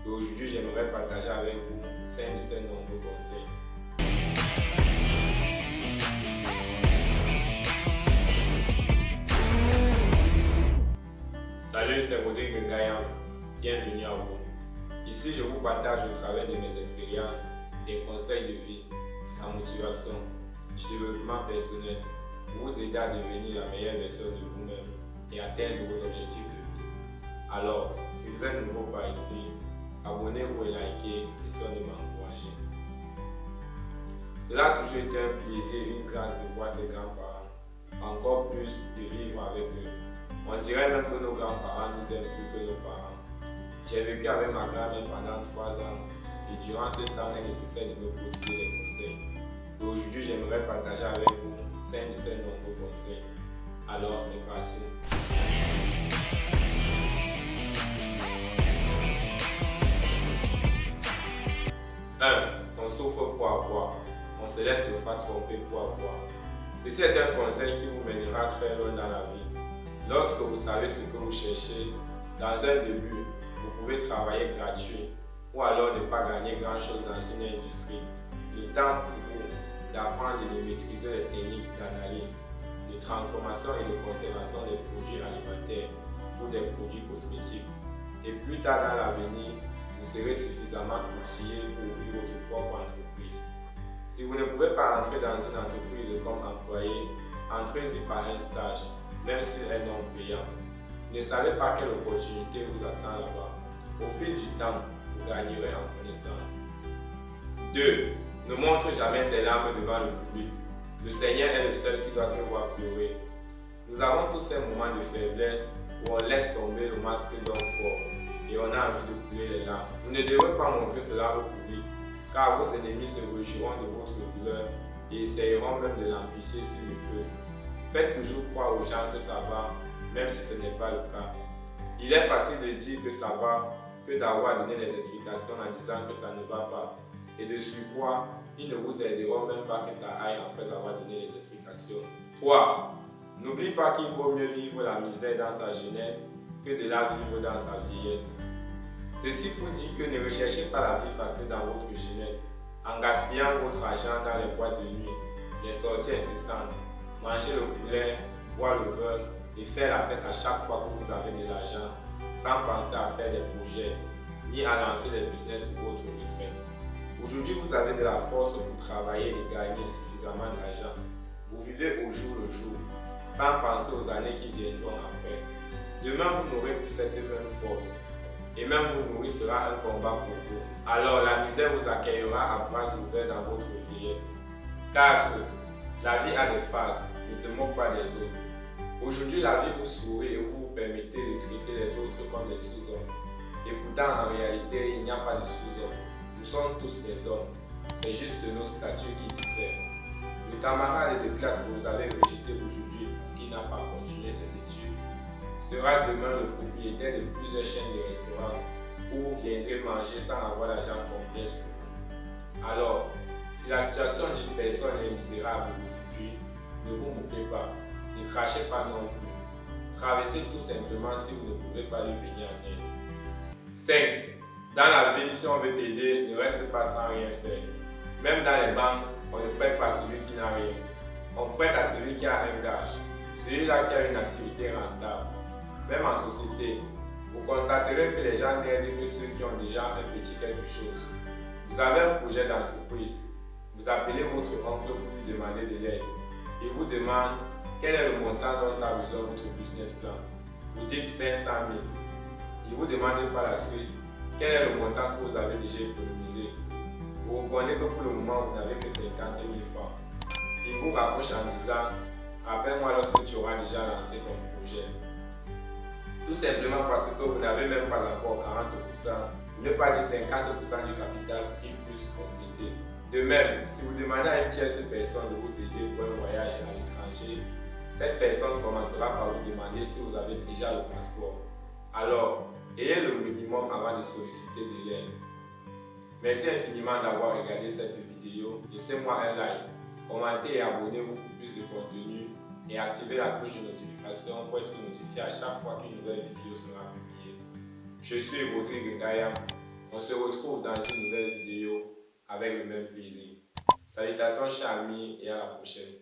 Et aujourd'hui, j'aimerais partager avec vous 5 de ces nombreux conseils. Salut, c'est Rodrigue Ngayam. Bienvenue à vous. Ici, je vous partage au travers de mes expériences, des conseils de vie, la motivation, du développement personnel pour vous aider à devenir la meilleure version de vous-même et atteindre vos objectifs de vie. Alors, si vous êtes nouveau par ici, abonnez-vous et likez, histoire de m'encourager. Cela a toujours été un plaisir, une grâce de voir ses grands-parents, encore plus de vivre avec eux. On dirait même que nos grands-parents nous aiment plus que nos parents. J'ai vécu avec ma grand-mère pendant 3 ans et durant ce temps, il est nécessaire de me prodiguer des conseils. Et aujourd'hui, j'aimerais partager avec vous 5 de ces nombreux conseils. Alors, c'est parti. 1. On souffre pour avoir. On se laisse des fois tromper pour avoir. Ceci est un conseil qui vous mènera très loin dans la vie. Lorsque vous savez ce que vous cherchez, dans un début, vous pouvez travailler gratuit ou alors ne pas gagner grand-chose dans une industrie. Le temps pour vous d'apprendre et de maîtriser les techniques d'analyse, de transformation et de conservation des produits alimentaires ou des produits cosmétiques. Et plus tard dans l'avenir, vous serez suffisamment outillé pour ouvrir votre propre entreprise. Si vous ne pouvez pas entrer dans une entreprise comme employé, entrez-y par un stage, même s'il est non payant. Vous ne savez pas quelle opportunité vous attend là-bas. Au fil du temps, vous gagnerez en connaissance. 2. Ne montre jamais tes larmes devant le public. Le Seigneur est le seul qui doit te voir pleurer. Nous avons tous ces moments de faiblesse où on laisse tomber le masque d'homme fort et on a envie de couler les larmes. Vous ne devez pas montrer cela au public, car vos ennemis se réjouiront de votre douleur et essayeront même de l'amplifier s'ils le peuvent. Faites toujours croire aux gens que ça va, même si ce n'est pas le cas. Il est facile de dire que ça va, que d'avoir donné des explications en disant que ça ne va pas. Et de surcroît, ils ne vous aideront même pas que ça aille après avoir donné les explications. 3. N'oublie pas qu'il vaut mieux vivre la misère dans sa jeunesse que de la vivre dans sa vieillesse. Ceci pour dire que ne recherchez pas la vie facile dans votre jeunesse, en gaspillant votre argent dans les boîtes de nuit, les sorties incessantes, manger le poulet, boire le vin et faire la fête à chaque fois que vous avez de l'argent, sans penser à faire des projets, ni à lancer des business pour votre retraite. Aujourd'hui, vous avez de la force pour travailler et gagner suffisamment d'argent. Vous vivez au jour le jour, sans penser aux années qui viendront après. Demain, vous n'aurez plus cette même force. Et même vous nourrir sera un combat pour vous. Alors la misère vous accueillera à bras ouverts dans votre vieillesse. 4. La vie a des phases, ne te moque pas des autres. Aujourd'hui, la vie vous sourit et vous vous permettez de traiter les autres comme des sous-hommes. Et pourtant, en réalité, il n'y a pas de sous-hommes. Nous sommes tous des hommes. C'est juste nos statuts qui diffèrent. Le camarade de classe que vous avez rejeté aujourd'hui parce qu'il n'a pas continué ses études sera demain le propriétaire de plusieurs chaînes de restaurants où vous viendrez manger sans avoir l'argent complet sur vous. Alors, si la situation d'une personne est misérable aujourd'hui, ne vous moquez pas, ne crachez pas non plus. Traversez tout simplement si vous ne pouvez pas lui venir en aide. 5. Dans la vie, si on veut t'aider, ne reste pas sans rien faire. Même dans les banques, on ne prête pas à celui qui n'a rien. On prête à celui qui a un gage, celui-là qui a une activité rentable. Même en société, vous constaterez que les gens n'aident que ceux qui ont déjà un petit quelque chose. Vous avez un projet d'entreprise, vous appelez votre oncle pour lui demander de l'aide. Il vous demande quel est le montant dont a besoin votre business plan. Vous dites 500 000. Il vous demande par la suite quel est le montant que vous avez déjà économisé. Vous comprenez que pour le moment vous n'avez que 50 000 francs. Il vous rapproche en disant rappelle-moi lorsque tu auras déjà lancé ton projet. Tout simplement parce que vous n'avez même pas encore 40%, pour ne pas dire 50% du capital qu'il puisse compléter. De même, si vous demandez à une tierce personne de vous aider pour un voyage à l'étranger, cette personne commencera par vous demander si vous avez déjà le passeport. Alors, ayez le minimum avant de solliciter de l'aide. Merci infiniment d'avoir regardé cette vidéo. Laissez-moi un like, commentez et abonnez-vous pour plus de contenu et activez la cloche de notification pour être notifié à chaque fois qu'une nouvelle vidéo sera publiée. Je suis Rodrigue Ngayam. On se retrouve dans une nouvelle vidéo avec le même plaisir. Salutations chers amis et à la prochaine.